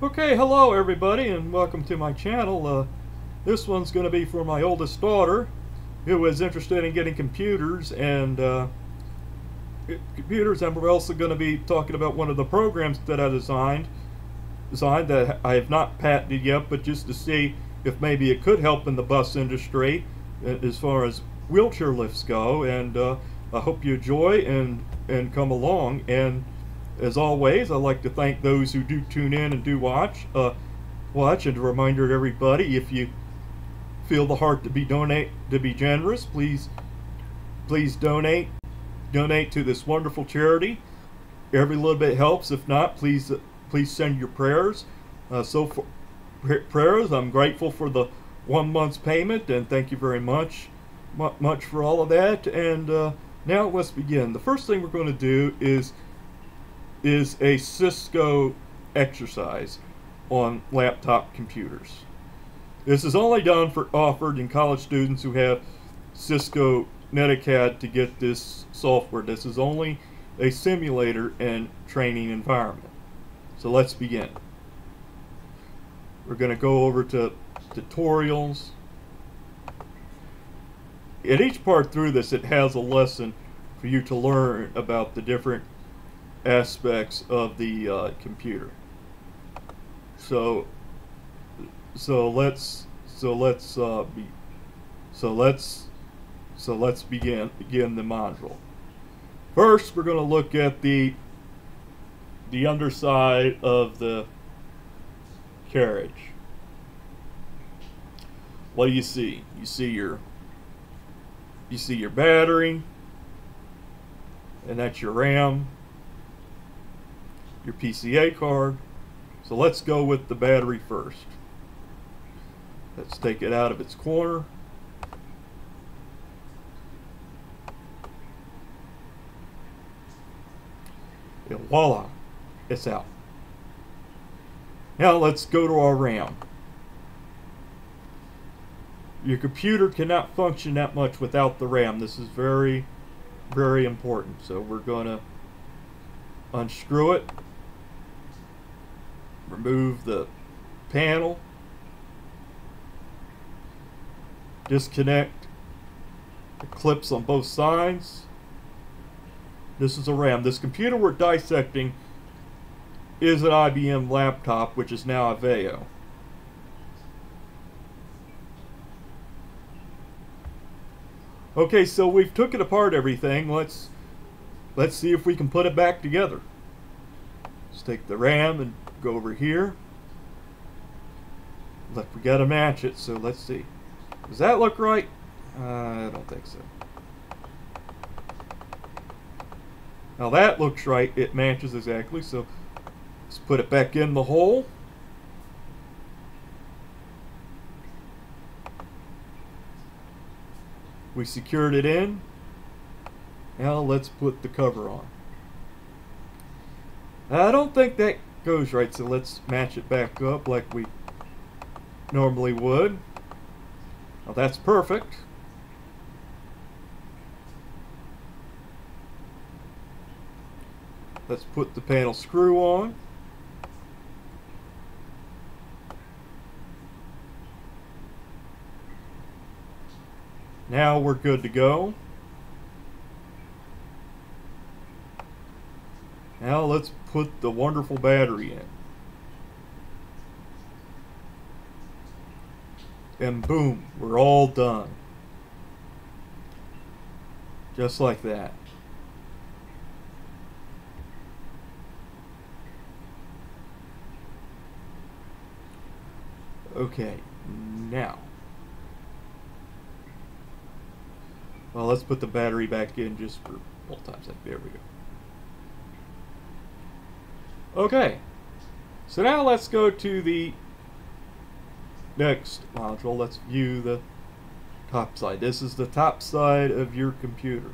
Okay, hello everybody and welcome to my channel. This one's going to be for my oldest daughter who is interested in getting computers and we're also going to be talking about one of the programs that I designed that I have not patented yet, but just to see if maybe it could help in the bus industry as far as wheelchair lifts go. And I hope you enjoy and come along. And as always, I'd like to thank those who do tune in and do watch. And a reminder to everybody, if you feel the heart to be generous, please donate to this wonderful charity. Every little bit helps. If not, please send your prayers. Prayers. I'm grateful for the 1 month's payment, and thank you very much for all of that. And now let's begin. The first thing we're going to do is a Cisco Exercise on laptop computers. This is only offered in college students who have Cisco Netacad to get this software. This is only a simulator and training environment. So let's begin. We're going to go over to tutorials. At each part through this, it has a lesson for you to learn about the different aspects of the computer. So let's begin the module. First, we're going to look at the underside of the carriage. What do you see? You see your battery, and that's your RAM, your PCA card. So let's go with the battery first. Let's take it out of its corner. And voila, it's out. Now let's go to our RAM. Your computer cannot function that much without the RAM. This is very, very important. So we're going to unscrew it, remove the panel, disconnect the clips on both sides. This is a RAM. This computer we're dissecting is an IBM laptop, which is now a Aveo. Okay, so we've took it apart everything. Let's see if we can put it back together. Let's take the RAM and go over here. Look, we gotta match it, so let's see. Does that look right? I don't think so. Now that looks right. It matches exactly, so let's put it back in the hole. We secured it in. Now let's put the cover on. I don't think that goes right, so let's match it back up like we normally would. Now that's perfect. Let's put the panel screw on. Now we're good to go. Now let's put the wonderful battery in. And boom, we're all done. Just like that. Okay, now. Well, let's put the battery back in just for old time's sake. There we go. Okay, so now let's go to the next module. Let's view the top side. This is the top side of your computer.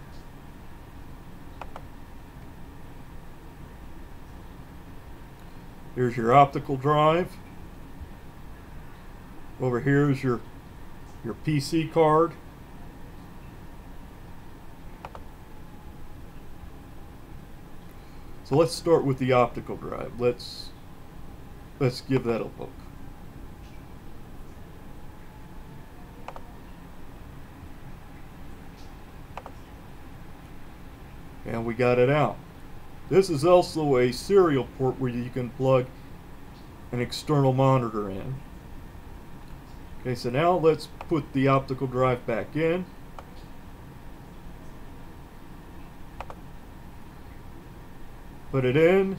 Here's your optical drive. Over here is your PC card. So let's start with the optical drive. Let's let's give that a look. And we got it out. This is also a serial port where you can plug an external monitor in. Okay, so now let's put the optical drive back in. Put it in.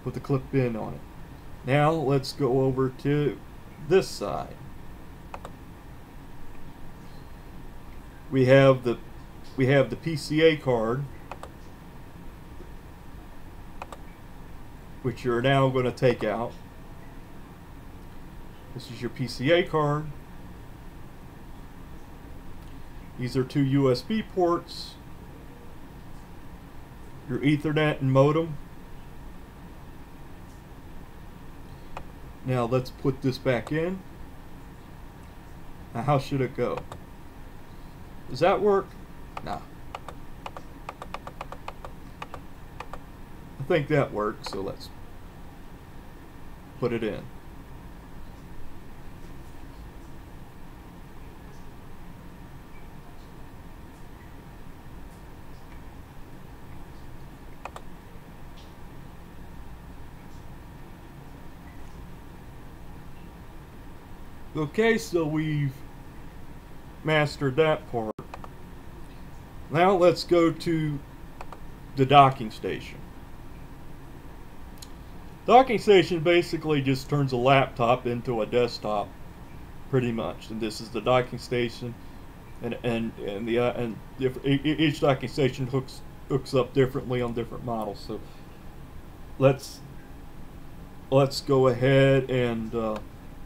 Put the clip in on it. Now let's go over to this side. We have the PCA card, which you're now going to take out. This is your PCA card. These are two USB ports, your Ethernet and modem. Now let's put this back in. Now how should it go? Does that work? Nah. I think that works, so let's put it in. Okay, so we've mastered that part. Now let's go to the docking station. Docking station basically just turns a laptop into a desktop, pretty much. And this is the docking station, and each docking station hooks up differently on different models. So let's go ahead and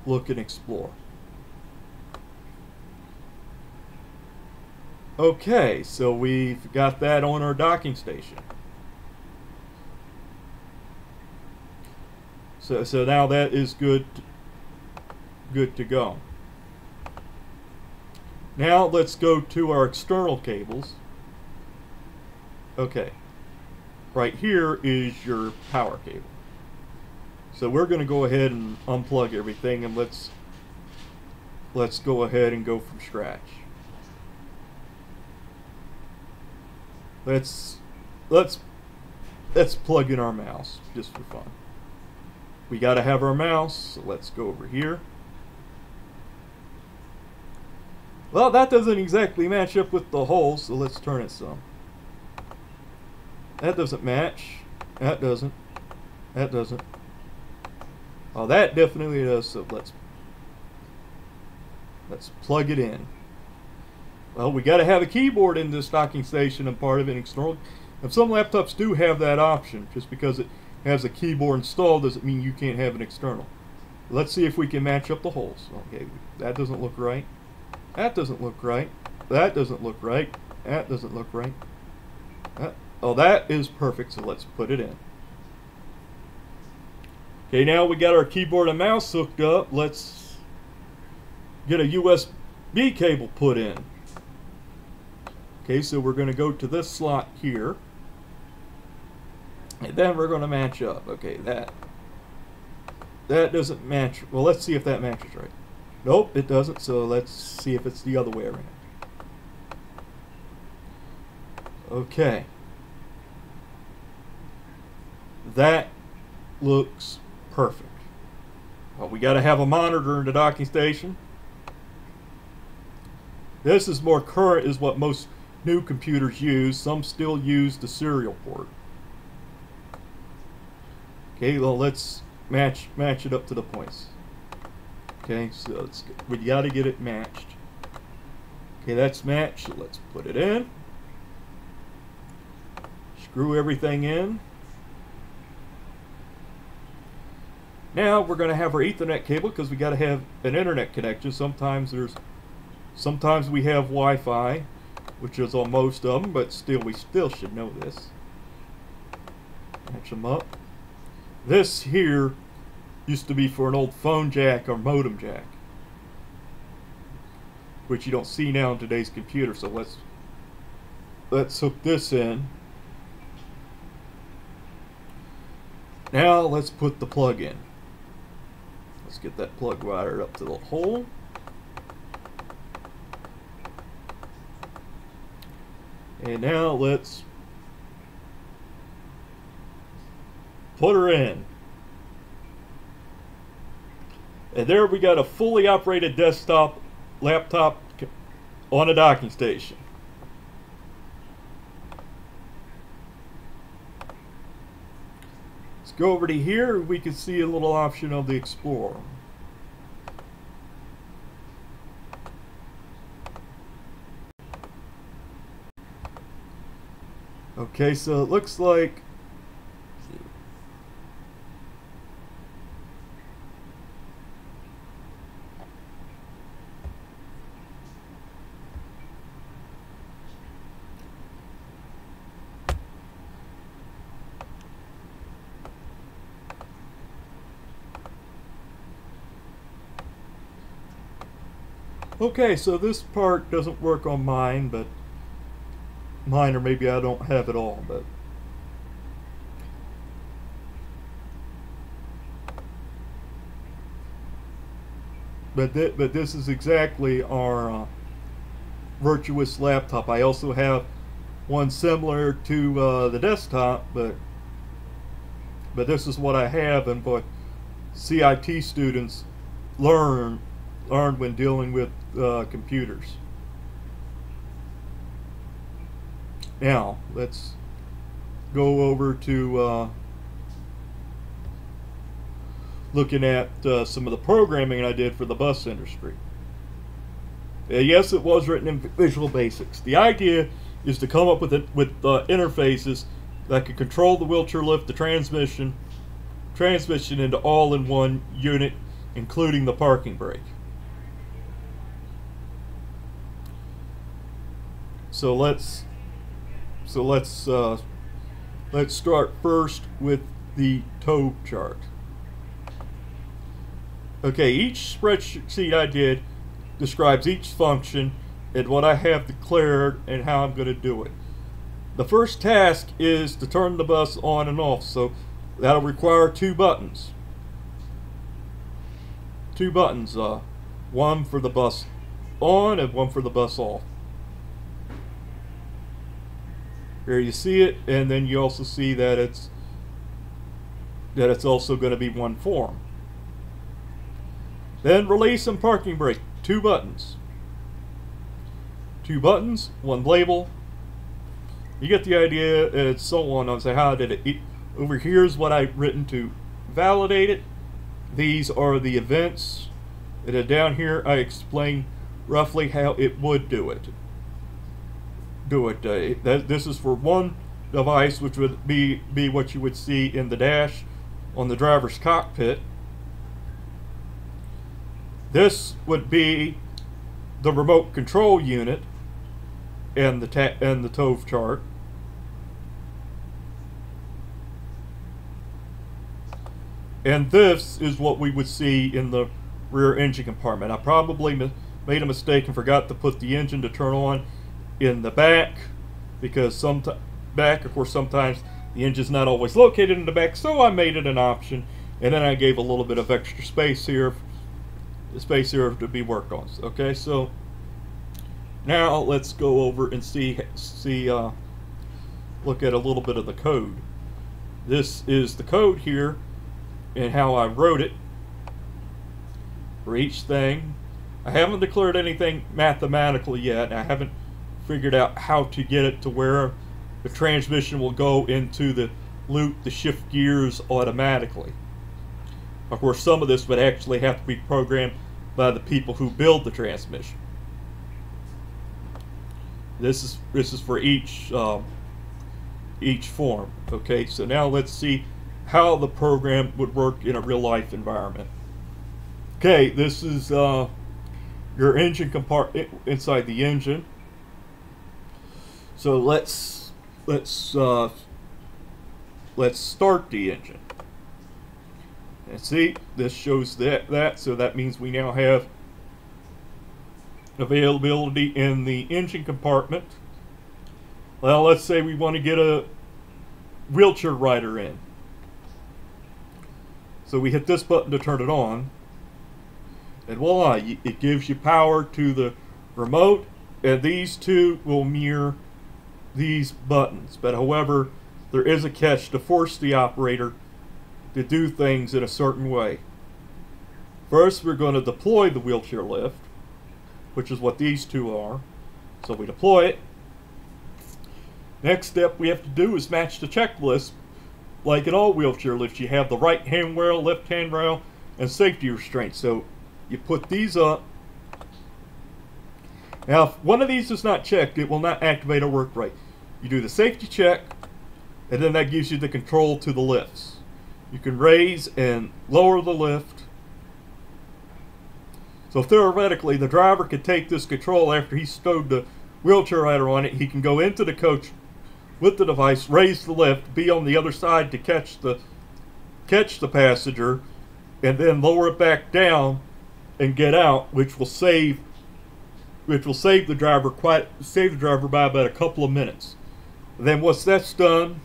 look and explore. Okay, so we've got that on our docking station. So now that is good to go. Now let's go to our external cables. Okay, right here is your power cable. So we're going to go ahead and unplug everything, and let's go ahead and go from scratch. Let's plug in our mouse just for fun. We got to have our mouse, so let's go over here. Well, that doesn't exactly match up with the hole, so let's turn it some. That doesn't match. That doesn't. That doesn't. Oh, that definitely does, so let's plug it in. Well, we got to have a keyboard in this docking station and part of it external. And some laptops do have that option. Just because it has a keyboard installed doesn't mean you can't have an external. Let's see if we can match up the holes. Okay, that doesn't look right. That doesn't look right. That doesn't look right. That doesn't look right. Oh, that is perfect, so let's put it in. Okay, now we got our keyboard and mouse hooked up. Let's get a USB cable put in. Okay, so we're going to go to this slot here. And then we're going to match up. Okay, that doesn't match. Well, let's see if that matches right. Nope, it doesn't, so let's see if it's the other way around. Okay. That looks perfect. Well, we got to have a monitor in the docking station. This is more current, is what most new computers use. Some still use the serial port. Okay, well, let's match it up to the points. Okay, so we got to get it matched. Okay, that's matched, so let's put it in. Screw everything in. Now we're going to have our Ethernet cable because we got to have an internet connection. Sometimes we have Wi-Fi, which is on most of them, but still we should know this. Match them up. This here used to be for an old phone jack or modem jack, which you don't see now in today's computer. So let's hook this in. Now let's put the plug in. Let's get that plug wired up to the hole. And now let's put her in. And there we got a fully operated desktop laptop on a docking station. Let's go over to here. We can see a little option of the Explorer. Okay, so it looks like okay, so this part doesn't work on mine, but mine, or maybe I don't have it all, but this is exactly our Virtuous laptop. I also have one similar to the desktop, but this is what I have and what CIT students learn when dealing with computers. Now let's go over to looking at some of the programming I did for the bus industry. Yes, it was written in Visual Basics. The idea is to come up with interfaces that can control the wheelchair lift, the transmission into all-in-one unit, including the parking brake. So let's start first with the tow chart. Okay, each spreadsheet I did describes each function and what I have declared and how I'm going to do it. The first task is to turn the bus on and off, so that'll require two buttons. One for the bus on and one for the bus off. Here you see it, and then you also see that it's also going to be one form. Then release and parking brake, two buttons, one label. You get the idea, and so on. I'll say, how did it? Over here is what I've written to validate it. These are the events, and then down here I explain roughly how it would do it. This is for one device, which would be what you would see in the dash on the driver's cockpit. This would be the remote control unit and the tow chart. And this is what we would see in the rear engine compartment. I probably made a mistake and forgot to put the engine to turn on in the back, because of course sometimes the engine's not always located in the back, so I made it an option, and then I gave a little bit of extra space here to be worked on. Okay, so now let's go over and look at a little bit of the code. This is the code here and how I wrote it for each thing. I haven't declared anything mathematically yet. I haven't figured out how to get it to where the transmission will go into the loop to shift gears automatically. Of course, some of this would actually have to be programmed by the people who build the transmission. This is for each form. Okay, so now let's see how the program would work in a real-life environment. Okay, this is your engine compartment inside the engine. So let's start the engine. And see, this shows that, so that means we now have availability in the engine compartment. Well, let's say we want to get a wheelchair rider in. So we hit this button to turn it on, and voila, it gives you power to the remote, and these two will mirror these buttons. But however, there is a catch to force the operator to do things in a certain way. First, we're going to deploy the wheelchair lift, which is what these two are. So we deploy it. Next step we have to do is match the checklist. Like in all wheelchair lifts, you have the right handrail, left handrail, and safety restraints. So you put these up. Now, if one of these is not checked, it will not activate or work right. You do the safety check, and then that gives you the control to the lifts. You can raise and lower the lift. So theoretically, the driver could take this control after he stowed the wheelchair rider on it. He can go into the coach with the device, raise the lift, be on the other side to catch the passenger, and then lower it back down and get out, which will save the driver by about a couple of minutes. And then once that's done,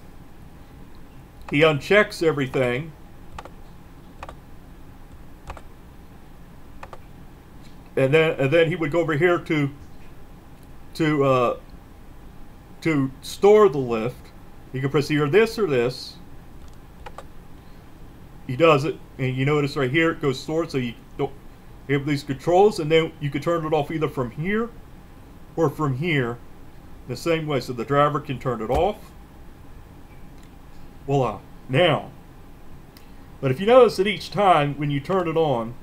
he unchecks everything. And then he would go over here to store the lift. You can press either this or this. He does it, and you notice right here it goes stored, so you don't have these controls, and then you can turn it off either from here or from here the same way, so the driver can turn it off. Voila. Now, but if you notice that each time when you turn it on,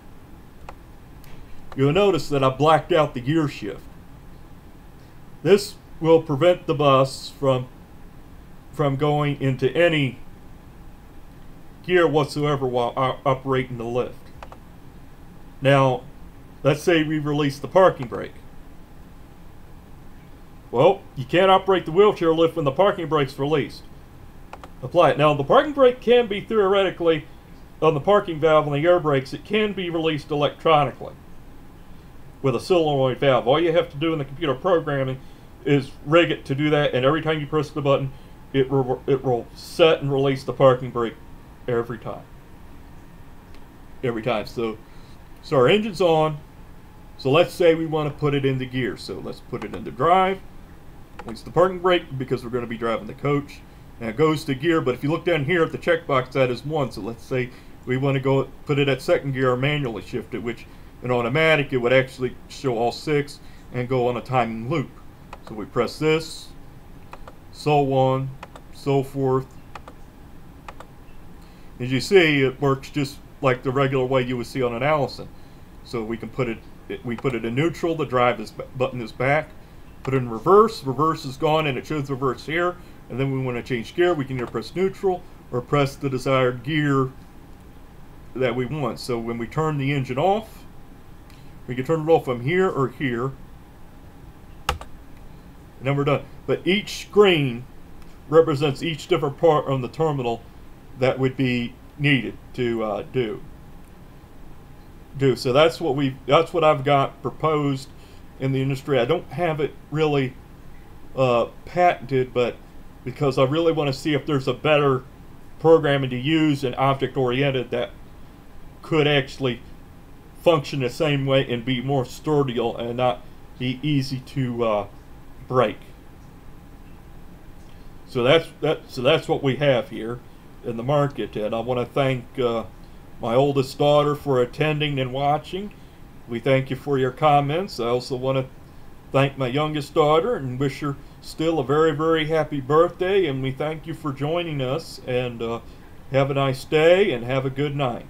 you'll notice that I blacked out the gear shift. This will prevent the bus from going into any gear whatsoever while operating the lift. Now, let's say we release the parking brake. Well, you can't operate the wheelchair lift when the parking brake's released. Apply it. Now, the parking brake can be theoretically, on the parking valve and the air brakes, it can be released electronically with a solenoid valve. All you have to do in the computer programming is rig it to do that, and every time you press the button, it will set and release the parking brake every time. Every time. So our engine's on. So let's say we want to put it into gear. So let's put it into drive. Release the parking brake because we're going to be driving the coach. And it goes to gear, but if you look down here at the checkbox, that is 1. So let's say we want to go put it at second gear or manually shift it, which in automatic it would actually show all 6 and go on a timing loop. So we press this, so on, so forth. As you see, it works just like the regular way you would see on an Allison. So we can put it in neutral, the drive button is back. Put it in reverse, reverse is gone, and it shows reverse here. And then we want to change gear, we can either press neutral or press the desired gear that we want. So when we turn the engine off, we can turn it off from here or here. And then we're done. But each screen represents each different part on the terminal that would be needed to do. So that's what I've got proposed in the industry. I don't have it really patented, but because I really want to see if there's a better programming to use and object-oriented that could actually function the same way and be more sturdy and not be easy to break. So that's what we have here in the market, and I want to thank my oldest daughter for attending and watching. We thank you for your comments. I also want to thank my youngest daughter and wish her still a very, very happy birthday, and we thank you for joining us, and have a nice day and have a good night.